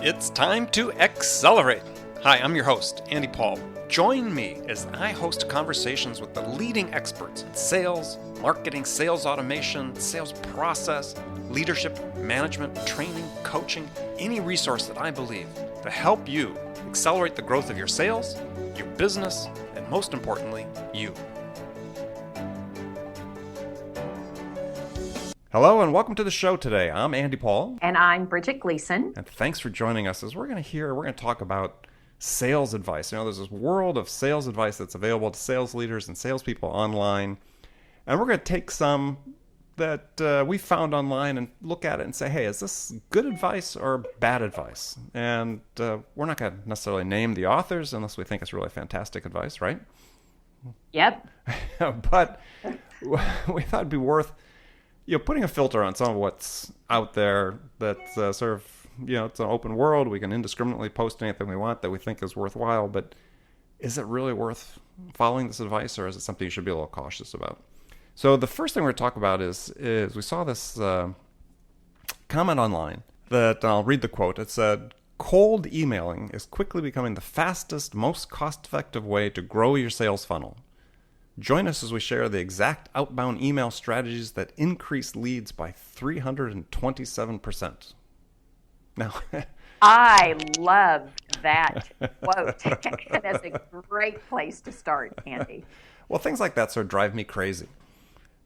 It's time to accelerate. Hi, I'm your host, Andy Paul. Join me as I host conversations with the leading experts in sales, marketing, sales automation, sales process, leadership, management, training, coaching, any resource that I believe to help you accelerate the growth of your sales, your business, and most importantly, you. Hello and welcome to the show today. I'm Andy Paul. And I'm Bridget Gleason. And thanks for joining us as we're going to talk about sales advice. You know, there's this world of sales advice that's available to sales leaders and salespeople online. And we're going to take some that we found online and look at it and say, hey, is this good advice or bad advice? And we're not going to necessarily name the authors unless we think it's really fantastic advice, right? Yep. But we thought it'd be worth putting a filter on some of what's out there that's it's an open world. We can indiscriminately post anything we want that we think is worthwhile, but is it really worth following this advice, or is it something you should be a little cautious about? So the first thing we're going to talk about is we saw this comment online that I'll read the quote. It said, "Cold emailing is quickly becoming the fastest, most cost-effective way to grow your sales funnel. Join us as we share the exact outbound email strategies that increase leads by 327%. Now, I love that quote. That's a great place to start, Andy. Well, things like that sort of drive me crazy,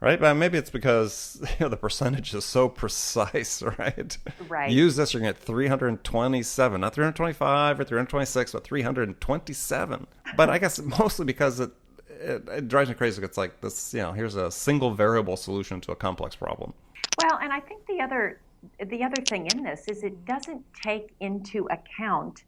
right? But maybe it's because the percentage is so precise, right? Right. Use this, you're going to get 327, not 325 or 326, but 327. But I guess mostly because it drives me crazy. It's like this, here's a single variable solution to a complex problem. Well, and I think the other thing in this is it doesn't take into account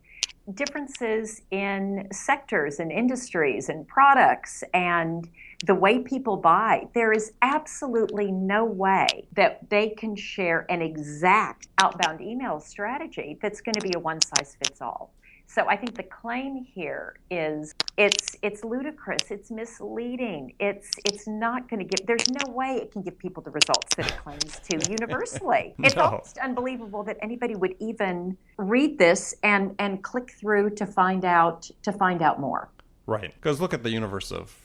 differences in sectors and industries and products and the way people buy. There is absolutely no way that they can share an exact outbound email strategy that's going to be a one-size-fits-all. So I think the claim here is it's ludicrous, it's misleading, it's not going to give, there's no way it can give people the results that it claims to universally. It's almost unbelievable that anybody would even read this and click through to find out more. Right, because look at the universe of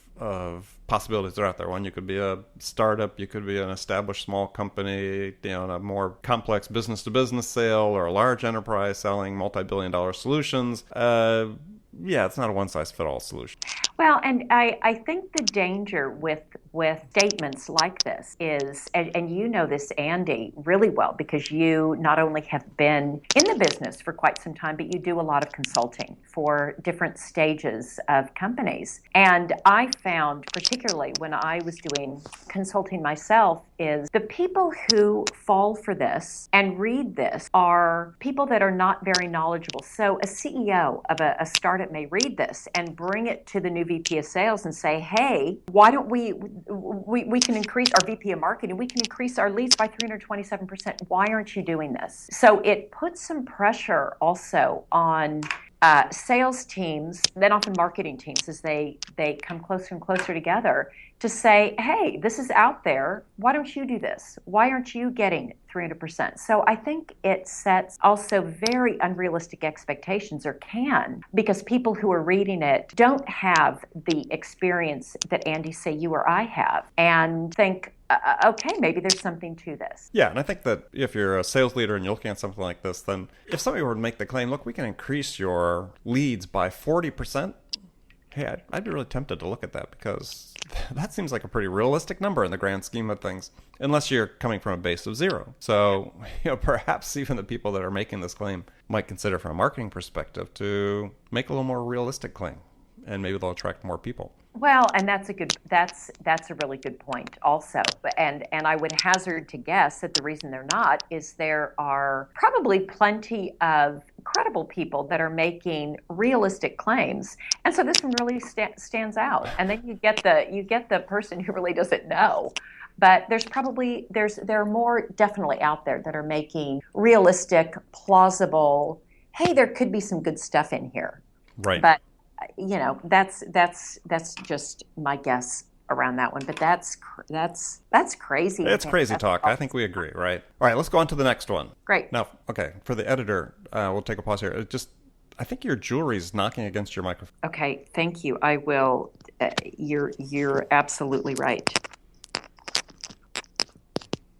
possibilities that are out there. One, you could be a startup, you could be an established small company, a more complex business-to-business sale, or a large enterprise selling multi-billion-dollar solutions. It's not a one-size-fits-all solution. Well, and I think the danger with statements like this is, and you know this, Andy, really well, because you not only have been in the business for quite some time, but you do a lot of consulting for different stages of companies. And I found, particularly when I was doing consulting myself, is the people who fall for this and read this are people that are not very knowledgeable. So a CEO of a startup may read this and bring it to the new VP of sales and say, hey, why don't we can increase our VP of marketing, we can increase our leads by 327%. Why aren't you doing this? So it puts some pressure also on sales teams, then often marketing teams, as they come closer and closer together to say, hey, this is out there. Why don't you do this? Why aren't you getting 300%? So I think it sets also very unrealistic expectations, or can, because people who are reading it don't have the experience that Andy, say you or I have, and think, okay, maybe there's something to this. Yeah, and I think that if you're a sales leader and you're looking at something like this, then if somebody were to make the claim, look, we can increase your leads by 40%, hey, I'd be really tempted to look at that, because that seems like a pretty realistic number in the grand scheme of things, unless you're coming from a base of zero. So, perhaps even the people that are making this claim might consider from a marketing perspective to make a little more realistic claim, and maybe they'll attract more people. Well, and that's a really good point also. And I would hazard to guess that the reason they're not is there are probably plenty of credible people that are making realistic claims. And so this one really stands out. And then you get the person who really doesn't know. But there are more definitely out there that are making realistic, plausible, hey, there could be some good stuff in here. Right. But that's just my guess around that one, but that's crazy. It's crazy talk. I think we agree, right? All right, let's go on to the next one. Great. Now, okay, for the editor, we'll take a pause here. I think your jewelry's knocking against your microphone. Okay, thank you. I will. You're absolutely right.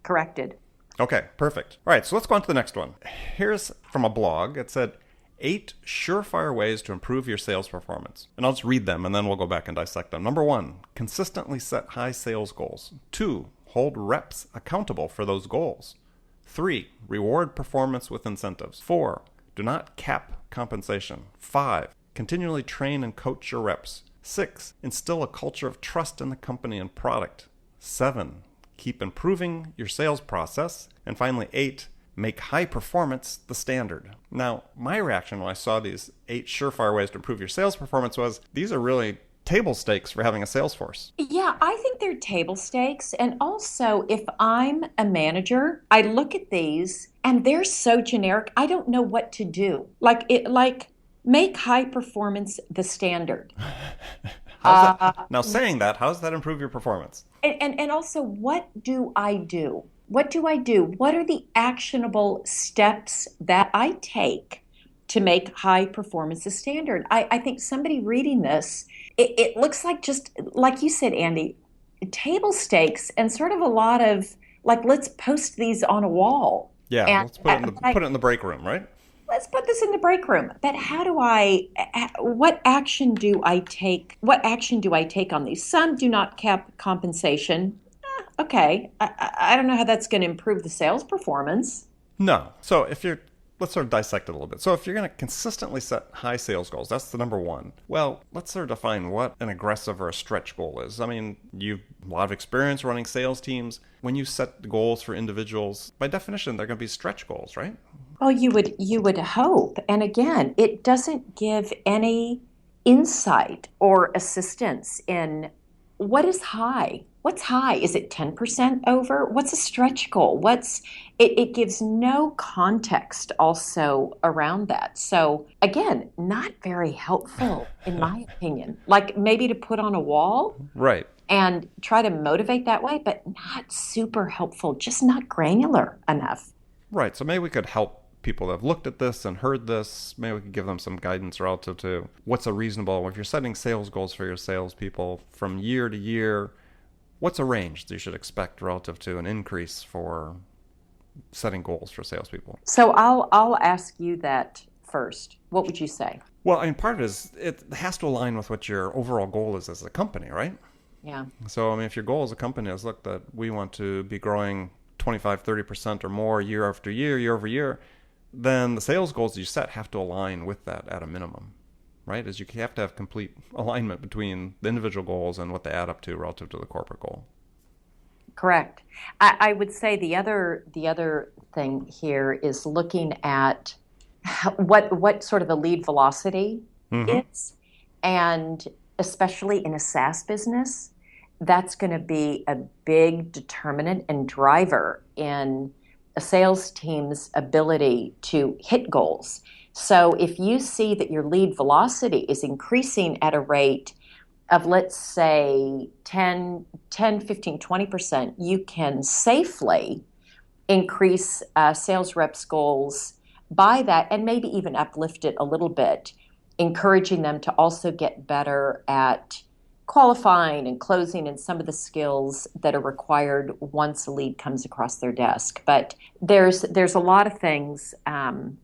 Corrected. Okay, perfect. All right, so let's go on to the next one. Here's from a blog. It said, 8 surefire ways to improve your sales performance. And I'll just read them, and then we'll go back and dissect them. Number 1, consistently set high sales goals. 2, hold reps accountable for those goals. 3, reward performance with incentives. 4, do not cap compensation. 5, continually train and coach your reps. 6, instill a culture of trust in the company and product. 7, keep improving your sales process. And finally, 8, make high performance the standard. Now, my reaction when I saw these 8 surefire ways to improve your sales performance was, these are really table stakes for having a sales force. Yeah, I think they're table stakes. And also, if I'm a manager, I look at these and they're so generic, I don't know what to do. Like make high performance the standard. Now, saying that, how does that improve your performance? And also, what do I do? What do I do? What are the actionable steps that I take to make high performance a standard? I think somebody reading this, it looks like, just like you said, Andy, table stakes and sort of a lot of like, let's post these on a wall. Yeah, and let's put it in the break room, right? Let's put this in the break room. But what action do I take? What action do I take on these? Some do not cap compensation. Okay, I don't know how that's going to improve the sales performance. No. So let's sort of dissect it a little bit. So if you're going to consistently set high sales goals, that's the number 1. Well, let's sort of define what an aggressive or a stretch goal is. I mean, you've a lot of experience running sales teams. When you set goals for individuals, by definition, they're going to be stretch goals, right? Well, you would hope. And again, it doesn't give any insight or assistance in what is high. What's high? Is it 10% over? What's a stretch goal? It gives no context also around that. So again, not very helpful in my opinion. Like maybe to put on a wall. Right. And try to motivate that way, but not super helpful, just not granular enough. Right. So maybe we could help people that have looked at this and heard this. Maybe we could give them some guidance relative to what's a reasonable, if you're setting sales goals for your salespeople from year to year, what's a range that you should expect relative to an increase for setting goals for salespeople? So I'll ask you that first. What would you say? Well, I mean, part of it is it has to align with what your overall goal is as a company, right? Yeah. So, I mean, if your goal as a company is, look, that we want to be growing 25, 30% or more year after year over year, then the sales goals you set have to align with that at a minimum, right? As you have to have complete alignment between the individual goals and what they add up to relative to the corporate goal. Correct. I would say the other thing here is looking at what sort of the lead velocity is, and especially in a SaaS business, that's going to be a big determinant and driver in a sales team's ability to hit goals. So if you see that your lead velocity is increasing at a rate of, let's say, 10, 15, 20%, you can safely increase sales reps' goals by that and maybe even uplift it a little bit, encouraging them to also get better at qualifying and closing and some of the skills that are required once a lead comes across their desk. But there's a lot of things,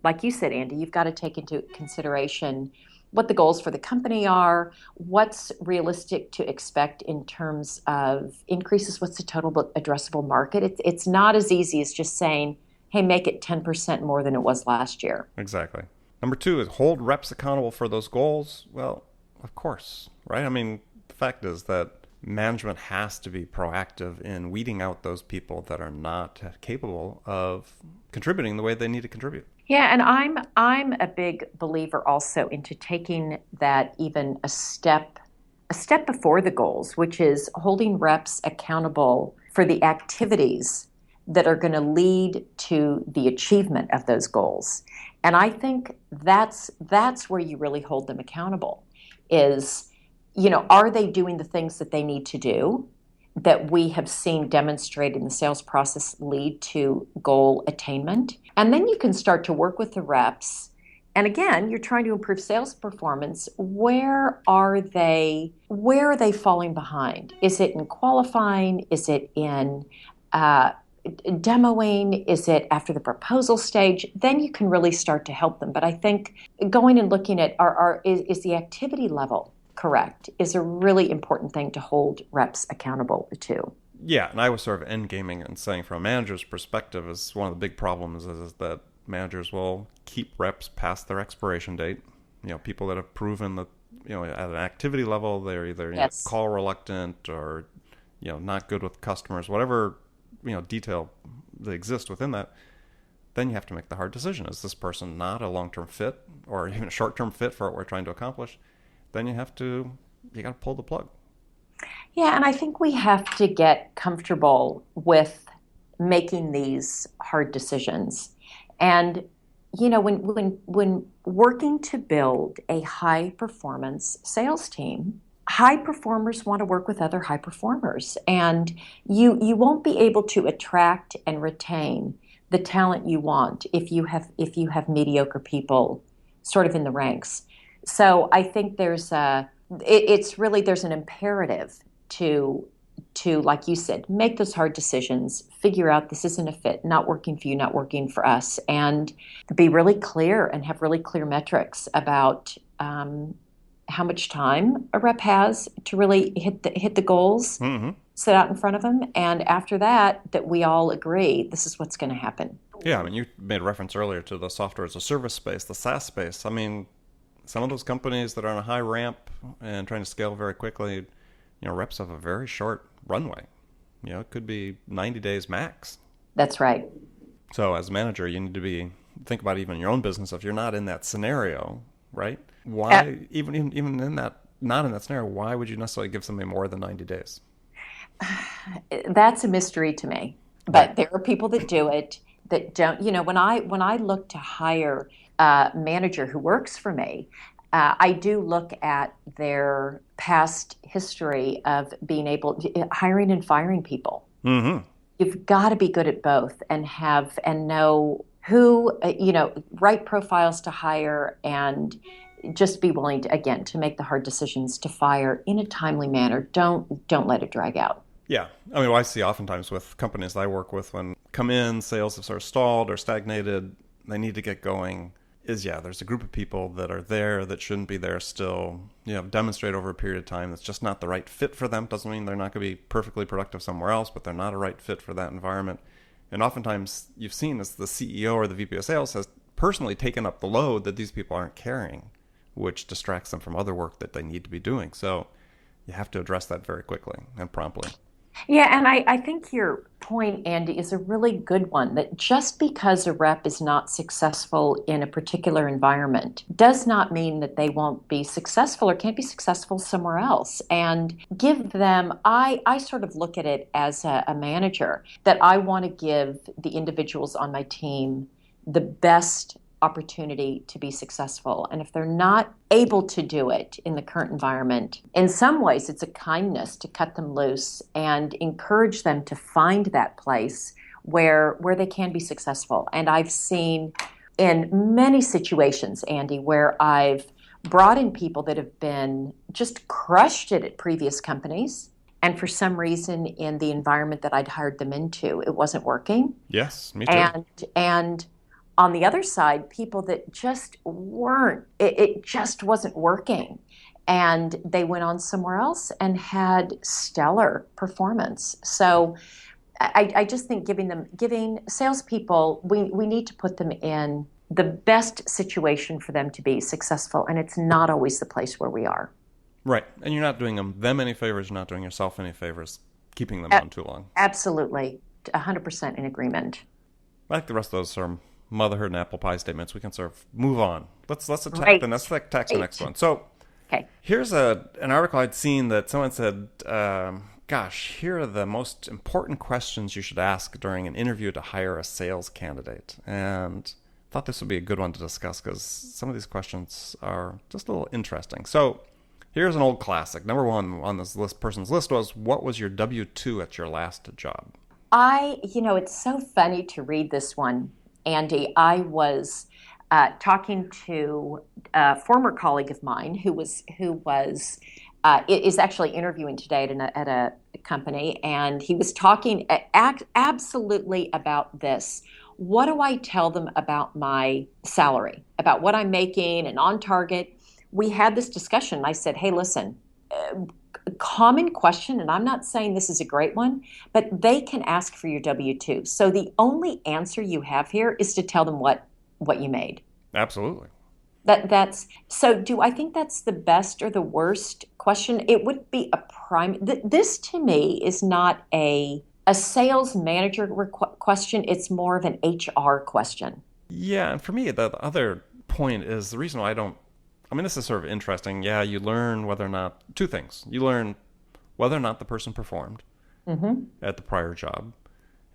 like you said, Andy, you've got to take into consideration what the goals for the company are, what's realistic to expect in terms of increases, what's the total addressable market. It's not as easy as just saying, hey, make it 10% more than it was last year. Exactly. Number 2 is hold reps accountable for those goals. Well, of course, right? I mean, the fact is that management has to be proactive in weeding out those people that are not capable of contributing the way they need to contribute. Yeah, and I'm a big believer also into taking that even a step before the goals, which is holding reps accountable for the activities that are going to lead to the achievement of those goals. And I think that's where you really hold them accountable, is are they doing the things that they need to do that we have seen demonstrated in the sales process lead to goal attainment? And then you can start to work with the reps. And again, you're trying to improve sales performance. Where are they falling behind? Is it in qualifying? Is it in demoing? Is it after the proposal stage? Then you can really start to help them. But I think going and looking at is the activity level correct is a really important thing to hold reps accountable to. Yeah, and I was sort of endgaming and saying from a manager's perspective is one of the big problems is that managers will keep reps past their expiration date. People that have proven that, at an activity level, they're either Yes. call reluctant or, not good with customers, whatever, detail that exists within that. Then you have to make the hard decision. Is this person not a long-term fit or even a short-term fit for what we're trying to accomplish? Then you got to pull the plug. Yeah, and I think we have to get comfortable with making these hard decisions. And when working to build a high performance sales team, high performers want to work with other high performers, and you won't be able to attract and retain the talent you want if you have mediocre people sort of in the ranks. So I think there's an imperative to like you said, make those hard decisions, figure out this isn't a fit, not working for you, not working for us, and be really clear and have really clear metrics about how much time a rep has to really hit the goals set out in front of them, and after that we all agree this is what's going to happen. Yeah, I mean, you made reference earlier to the software as a service space, the SaaS space. I mean, some of those companies that are on a high ramp and trying to scale very quickly, reps have a very short runway. It could be 90 days max. That's right. So as a manager, you need to think about even your own business. If you're not in that scenario, right? Why, even in that, not in that scenario, why would you necessarily give somebody more than 90 days? That's a mystery to me. But there are people that do it that don't. When I look to hire a manager who works for me, I do look at their past history of being hiring and firing people. Mm-hmm. You've got to be good at both and know who, right profiles to hire, and just be willing to make the hard decisions to fire in a timely manner. Don't let it drag out. Yeah. I mean, what I see oftentimes with companies that I work with when come in, sales have sort of stalled or stagnated, they need to get going. There's a group of people that are there that shouldn't be there still, demonstrate over a period of time that's just not the right fit for them. Doesn't mean they're not going to be perfectly productive somewhere else, but they're not a right fit for that environment. And oftentimes you've seen as the CEO or the VP of sales has personally taken up the load that these people aren't carrying, which distracts them from other work that they need to be doing. So you have to address that very quickly and promptly. Yeah, and I think your point, Andy, is a really good one, that just because a rep is not successful in a particular environment does not mean that they won't be successful or can't be successful somewhere else. And give them, I sort of look at it as a manager, that I want to give the individuals on my team the best opportunity to be successful. And if they're not able to do it in the current environment, in some ways it's a kindness to cut them loose and encourage them to find that place where they can be successful. And I've seen in many situations, Andy, where I've brought in people that have been just crushed it at previous companies, and for some reason in the environment that I'd hired them into, it wasn't working. Yes, me too. And on the other side, people that just weren't, it just wasn't working. And they went on somewhere else and had stellar performance. So I just think giving salespeople, we need to put them in the best situation for them to be successful. And it's not always the place where we are. Right. And you're not doing them any favors, you're not doing yourself any favors, keeping them on too long. Absolutely. 100% in agreement. Like the rest of those motherhood and apple pie statements, we can sort of move on. Let's attack the next one. So here's an article I'd seen that someone said, here are the most important questions you should ask during an interview to hire a sales candidate. And I thought this would be a good one to discuss because some of these questions are just a little interesting. So Here's an old classic. Number one on this person's list was, what was your W-2 at your last job? It's so funny to read this one, Andy. I was talking to a former colleague of mine is actually interviewing today at a company, and he was talking absolutely about this. What do I tell them about my salary, about what I'm making and on target? We had this discussion. I said, hey, listen, common question, and I'm not saying this is a great one, but they can ask for your W-2. So the only answer you have here is to tell them what you made. Absolutely. So do I think that's the best or the worst question? It would be a this to me is not a sales manager question. It's more of an HR question. Yeah, and for me, the other point is the reason why this is sort of interesting. Yeah, you learn whether or not, two things. You learn whether or not the person performed at the prior job.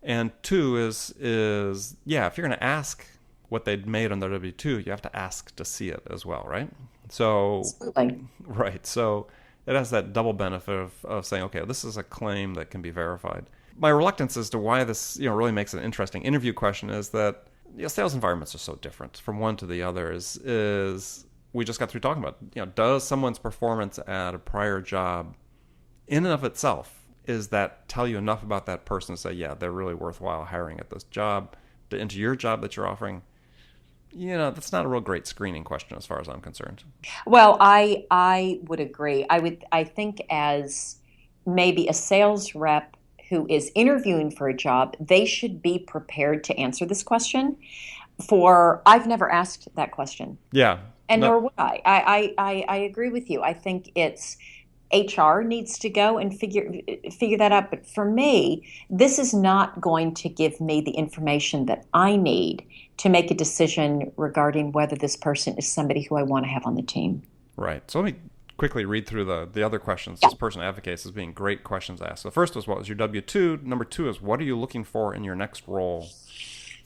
And two is if you're going to ask what they'd made on their W-2, you have to ask to see it as well, right? So, absolutely. Right. So it has that double benefit of saying, okay, this is a claim that can be verified. My reluctance as to why this, really makes an interesting interview question is that sales environments are so different from one to the other. Is we just got through talking about, does someone's performance at a prior job in and of itself, is that tell you enough about that person to say, yeah, they're really worthwhile hiring at this job, into your job that you're offering? That's not a real great screening question as far as I'm concerned. Well, I would agree. I think as maybe a sales rep who is interviewing for a job, they should be prepared to answer this question. I've never asked that question. Yeah. And nor would I. I agree with you. I think it's HR needs to go and figure that out. But for me, this is not going to give me the information that I need to make a decision regarding whether this person is somebody who I want to have on the team. Right. So let me quickly read through the other questions this person advocates as being great questions asked. So the first was, what was your W-2? Number 2 is, what are you looking for in your next role?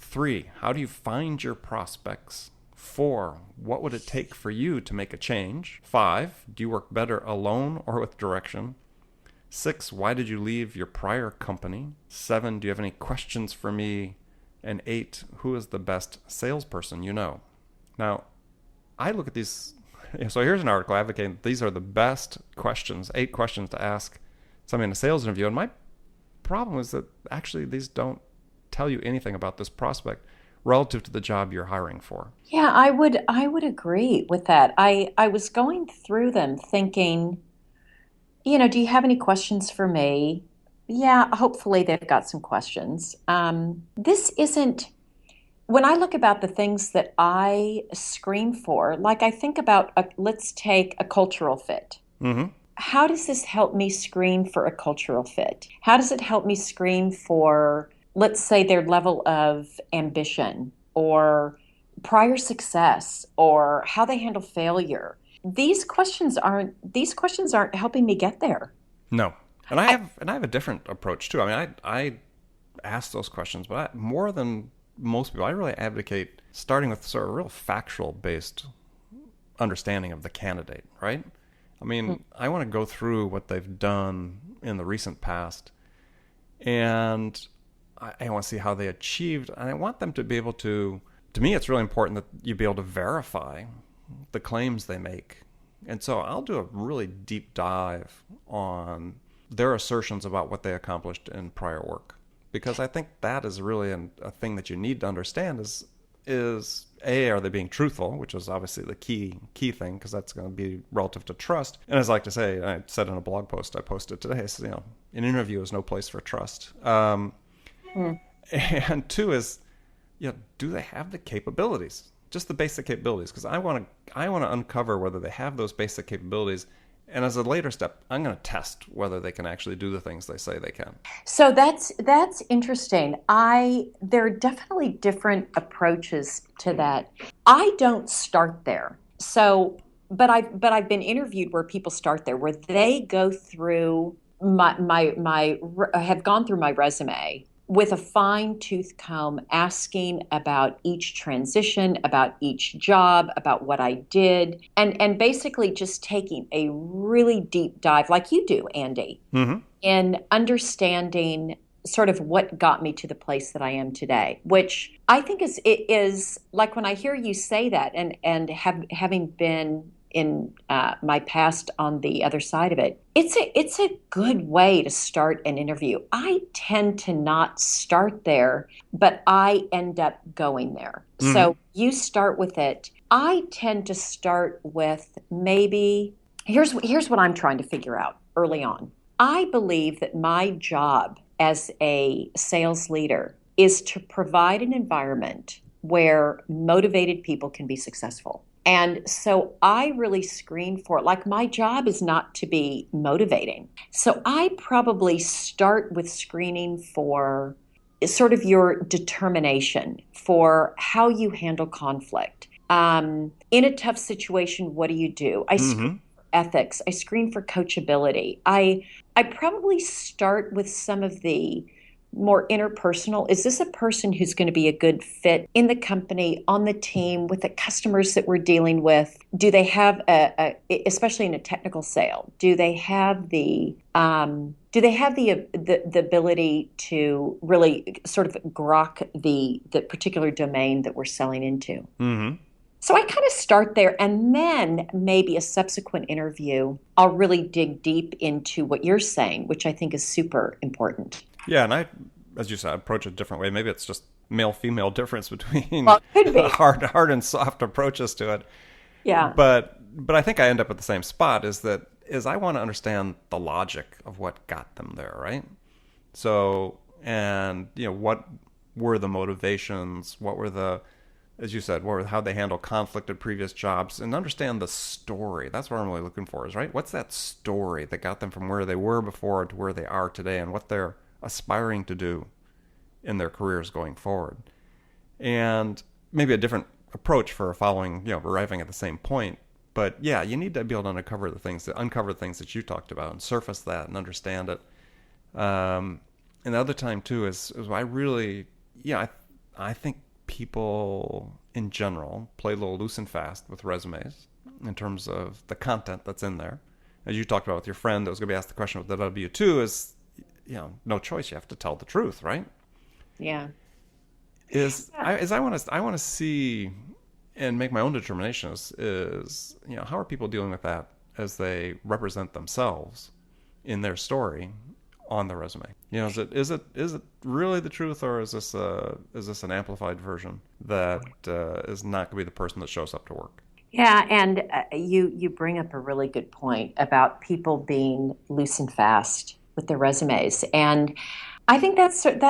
3, how do you find your prospects? 4, what would it take for you to make a change? 5, do you work better alone or with direction? 6, why did you leave your prior company? 7, do you have any questions for me? And 8, who is the best salesperson you know? Now, I look at these. So here's an article advocating these are the best questions, 8 questions to ask somebody in a sales interview. And my problem is that actually these don't tell you anything about this prospect relative to the job you're hiring for. Yeah, I would agree with that. I was going through them thinking, do you have any questions for me? Yeah, hopefully they've got some questions. This isn't, when I look about the things that I screen for, like I think about, let's take a cultural fit. Mm-hmm. How does this help me screen for a cultural fit? How does it help me screen for, let's say, their level of ambition or prior success or how they handle failure? These questions aren't helping me get there. No. And I have a different approach too. I ask those questions, but more than most people, I really advocate starting with sort of a real factual based understanding of the candidate, right? I want to go through what they've done in the recent past, and I want to see how they achieved, and I want them to be able to me, it's really important that you be able to verify the claims they make. And so I'll do a really deep dive on their assertions about what they accomplished in prior work, because I think that is really a thing that you need to understand is A, are they being truthful, which is obviously the key thing, because that's going to be relative to trust. And as I like to say, I said in a blog post I posted today, an interview is no place for trust. And 2 is, do they have the capabilities? Just the basic capabilities, because I want to uncover whether they have those basic capabilities. And as a later step, I'm going to test whether they can actually do the things they say they can. So that's interesting. There are definitely different approaches to that. I don't start there. So, but I've been interviewed where people start there, where they go through have gone through my resume, with a fine-tooth comb, asking about each transition, about each job, about what I did, and basically just taking a really deep dive, like you do, Andy, in understanding sort of what got me to the place that I am today, which I think is like when I hear you say that, and having been in my past on the other side of it, it's a good way to start an interview. I tend to not start there, but I end up going there. So you start with it. I tend to start with maybe here's what I'm trying to figure out early on. I believe that my job as a sales leader is to provide an environment where motivated people can be successful. And so I really screen for it. Like, my job is not to be motivating. So I probably start with screening for sort of your determination, for how you handle conflict. In a tough situation, what do you do? I screen for ethics. I screen for coachability. I probably start with some of the more interpersonal. Is this a person who's going to be a good fit in the company, on the team, with the customers that we're dealing with? Do they have especially in a technical sale, do they have the ability to really sort of grok the particular domain that we're selling into? So I kind of start there, and then maybe a subsequent interview, I'll really dig deep into what you're saying, which I think is super important. Yeah, and I, as you said, approach it a different way. Maybe it's just male-female difference between could be. hard and soft approaches to it. Yeah. But I think I end up at the same spot, is I want to understand the logic of what got them there, right? So, and what were the motivations? What were the, as you said, how they handle conflict at previous jobs, and understand the story. That's what I'm really looking for, is right. What's that story that got them from where they were before to where they are today, and what they're aspiring to do in their careers going forward, and maybe a different approach for following, arriving at the same point. But yeah, you need to be able to uncover the things that you talked about and surface that and understand it. And the other time too is I really, I think people in general play a little loose and fast with resumes in terms of the content that's in there. As you talked about with your friend that was going to be asked the question with the W-2, is no choice. You have to tell the truth, right? Yeah. I want to see and make my own determinations is how are people dealing with that as they represent themselves in their story on the resume? Is it really the truth, or is this an amplified version that is not going to be the person that shows up to work? Yeah, and you bring up a really good point about people being loose and fast with their resumes, and I think that's sort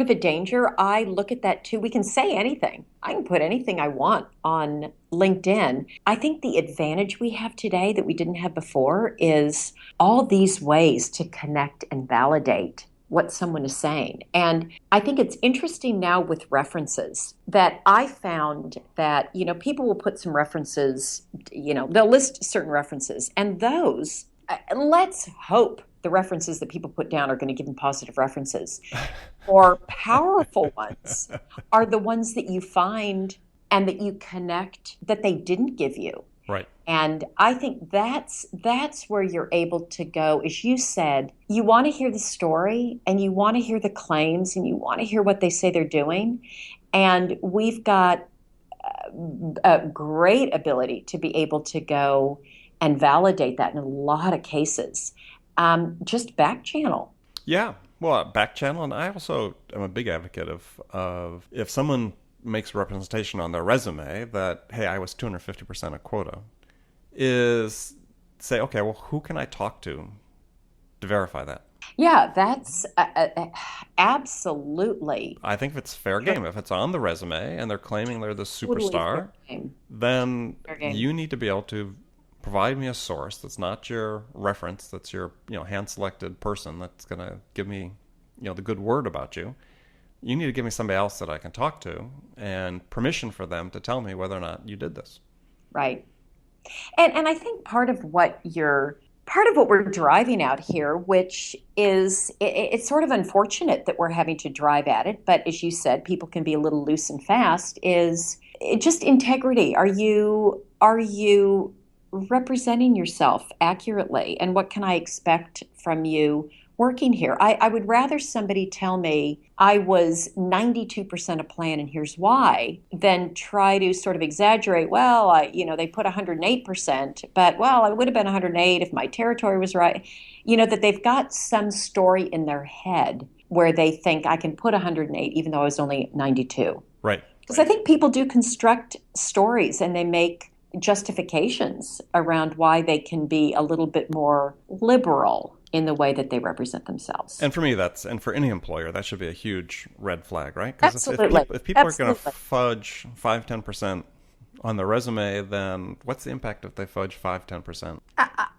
of a danger. I look at that too. We can say anything. I can put anything I want on LinkedIn. I think the advantage we have today that we didn't have before is all these ways to connect and validate what someone is saying. And I think it's interesting now with references that I found that, people will put some references, they'll list certain references, and those, let's hope the references that people put down are going to give them positive references. Or powerful ones are the ones that you find and that you connect that they didn't give you. Right. And I think that's where you're able to go. As you said, you want to hear the story, and you want to hear the claims, and you want to hear what they say they're doing. And we've got a great ability to be able to go and validate that in a lot of cases. Just back channel. Yeah. Well, back channel. And I also am a big advocate of if someone makes a representation on their resume that, hey, I was 250% of quota, is say, okay, well, who can I talk to verify that? Yeah, that's absolutely. I think if it's fair game, if it's on the resume and they're claiming they're the superstar, then you need to be able to provide me a source that's not your reference, that's your hand-selected person that's going to give me the good word about you. You need to give me somebody else that I can talk to, and permission for them to tell me whether or not you did this. Right. And I think part of what you're part of what we're driving out here, which is it's sort of unfortunate that we're having to drive at it, but as you said, people can be a little loose and fast, is just integrity. Are you representing yourself accurately? And what can I expect from you working here? I would rather somebody tell me I was 92% a plan and here's why, than try to sort of exaggerate. Well, they put 108%, but well, I would have been 108 if my territory was right. That they've got some story in their head where they think I can put 108 even though I was only 92. Right. Because I think people do construct stories and they make justifications around why they can be a little bit more liberal in the way that they represent themselves. And for me, and for any employer, that should be a huge red flag, right? Because Absolutely. If people are going to fudge 5-10% on their resume, then what's the impact if they fudge 5-10%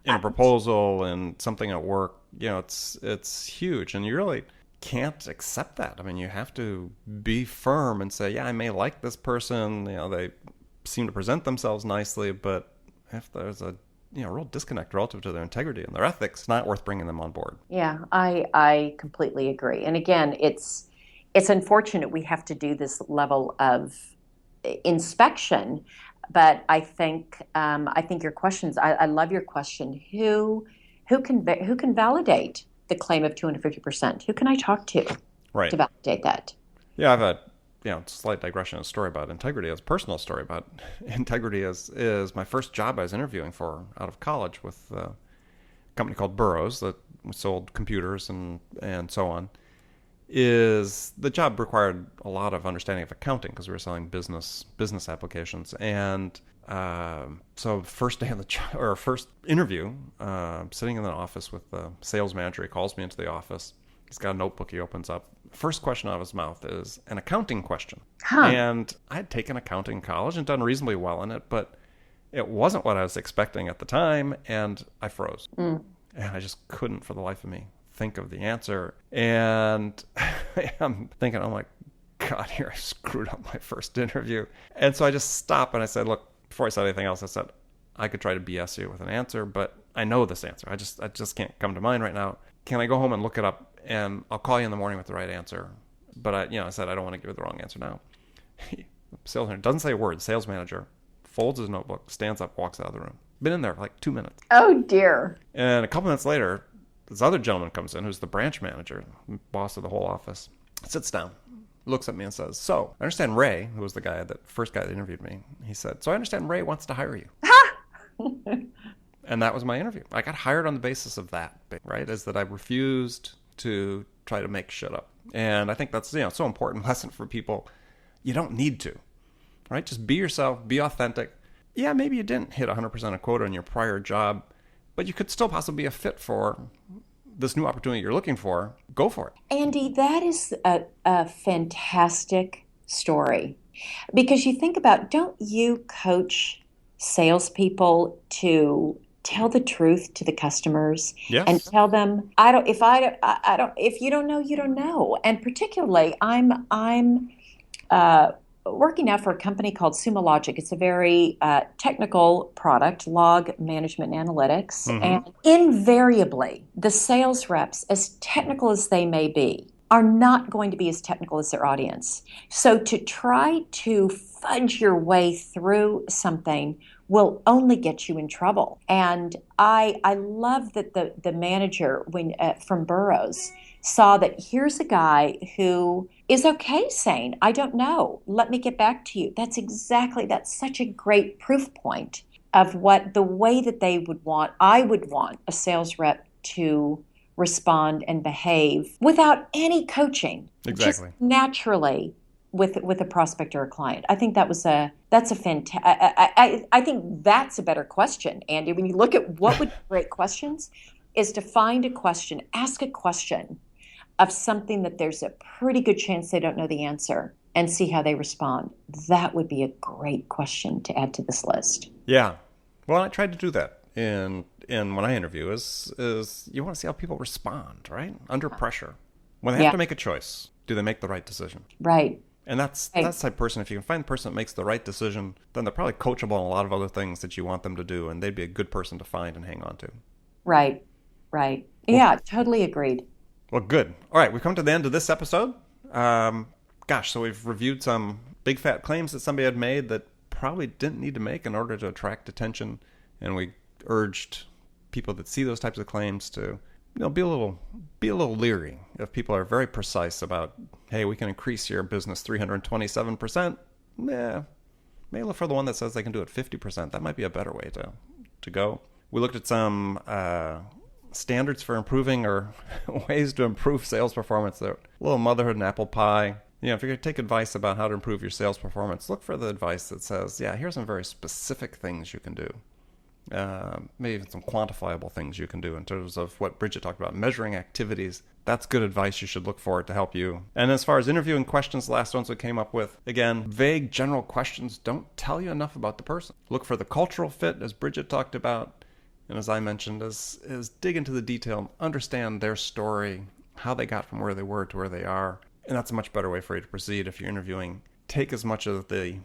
in a proposal and something at work? It's huge, and you really can't accept that. I mean, you have to be firm and say, yeah, I may like this person. They seem to present themselves nicely, but if there's a real disconnect relative to their integrity and their ethics, it's not worth bringing them on board. Yeah, I completely agree. And again, it's unfortunate we have to do this level of inspection, but I think your questions. I love your question. Who can validate the claim of 250%? Who can I talk to to validate that? Yeah, I've had slight digression, a story about integrity, as a personal story about integrity is my first job I was interviewing for out of college with a company called Burroughs that sold computers and so on. Is the job required a lot of understanding of accounting because we were selling business applications. And so first day of first interview, sitting in the office with the sales manager, he calls me into the office. He's got a notebook he opens up. First question out of his mouth is an accounting question. Huh. And I had taken accounting in college and done reasonably well in it, but it wasn't what I was expecting at the time, and I froze. And I just couldn't, for the life of me, think of the answer. And I'm thinking, oh my God, here I screwed up my first interview. And so I just stopped and I said, look, before I said anything else, I said, I could try to BS you with an answer, but I know this answer. I just can't come to mind right now. Can I go home and look it up? And I'll call you in the morning with the right answer. But I said, I don't want to give you the wrong answer now. The sales manager doesn't say a word. The sales manager folds his notebook, stands up, walks out of the room. Been in there for like 2 minutes. Oh, dear. And a couple minutes later, this other gentleman comes in who's the branch manager, boss of the whole office, sits down, looks at me and says, so I understand Ray, who was the first guy that interviewed me, he said, so I understand Ray wants to hire you. And that was my interview. I got hired on the basis of that, right? Is that I refused to try to make shit up. And I think that's so important lesson for people. You don't need to, right? Just be yourself, be authentic. Yeah, maybe you didn't hit 100% of quota in your prior job, but you could still possibly be a fit for this new opportunity you're looking for. Go for it. Andy, that is a fantastic story. Because you think about, don't you coach salespeople to tell the truth to the customers? Yes. And tell them, if you don't know, you don't know. And particularly, I'm working now for a company called SumoLogic. It's a very technical product, log management and analytics. Mm-hmm. And invariably, the sales reps, as technical as they may be, are not going to be as technical as their audience. So to try to fudge your way through something will only get you in trouble. And I love that the manager from Burroughs saw that here's a guy who is okay saying, I don't know, let me get back to you. That's such a great proof point of the way that I would want a sales rep to respond and behave without any coaching. Exactly. Just naturally with a prospect or a client. I think that's a fantastic. I think that's a better question, Andy. When you look at what would be great questions, is to find a question, ask a question of something that there's a pretty good chance they don't know the answer, and see how they respond. That would be a great question to add to this list. Yeah. Well, I tried to do that in when I interview is you want to see how people respond, right? Under pressure. When they have to make a choice, do they make the right decision? Right. And that's the type of person, if you can find the person that makes the right decision, then they're probably coachable on a lot of other things that you want them to do, and they'd be a good person to find and hang on to. Right. Right. Yeah, totally agreed. Well, good. All right, we've come to the end of this episode. So we've reviewed some big fat claims that somebody had made that probably didn't need to make in order to attract attention, and we urged people that see those types of claims to, be a little leery if people are very precise about, hey, we can increase your business 327%. Maybe look for the one that says they can do it 50%. That might be a better way to go. We looked at some standards for improving or ways to improve sales performance. They're a little motherhood and apple pie. If you're going to take advice about how to improve your sales performance, look for the advice that says, here's some very specific things you can do. Maybe even some quantifiable things you can do in terms of what Bridget talked about, measuring activities. That's good advice you should look for to help you. And as far as interviewing questions, the last ones we came up with, again, vague general questions don't tell you enough about the person. Look for the cultural fit, as Bridget talked about. And as I mentioned, is dig into the detail, understand their story, how they got from where they were to where they are. And that's a much better way for you to proceed if you're interviewing. Take as much of the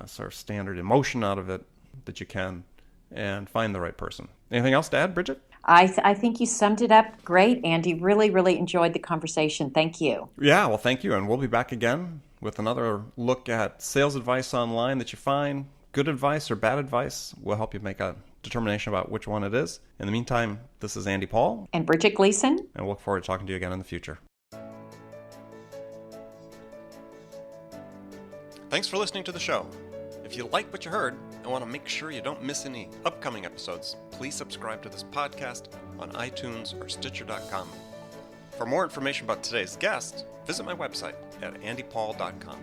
sort of standard emotion out of it that you can and find the right person. Anything else to add, Bridget? I think you summed it up great, Andy. Really, really enjoyed the conversation. Thank you. Yeah, well, thank you. And we'll be back again with another look at sales advice online that you find. Good advice or bad advice will help you make a determination about which one it is. In the meantime, this is Andy Paul. And Bridget Gleason. And we'll look forward to talking to you again in the future. Thanks for listening to the show. If you like what you heard and want to make sure you don't miss any upcoming episodes, please subscribe to this podcast on iTunes or Stitcher.com. For more information about today's guest, visit my website at andypaul.com.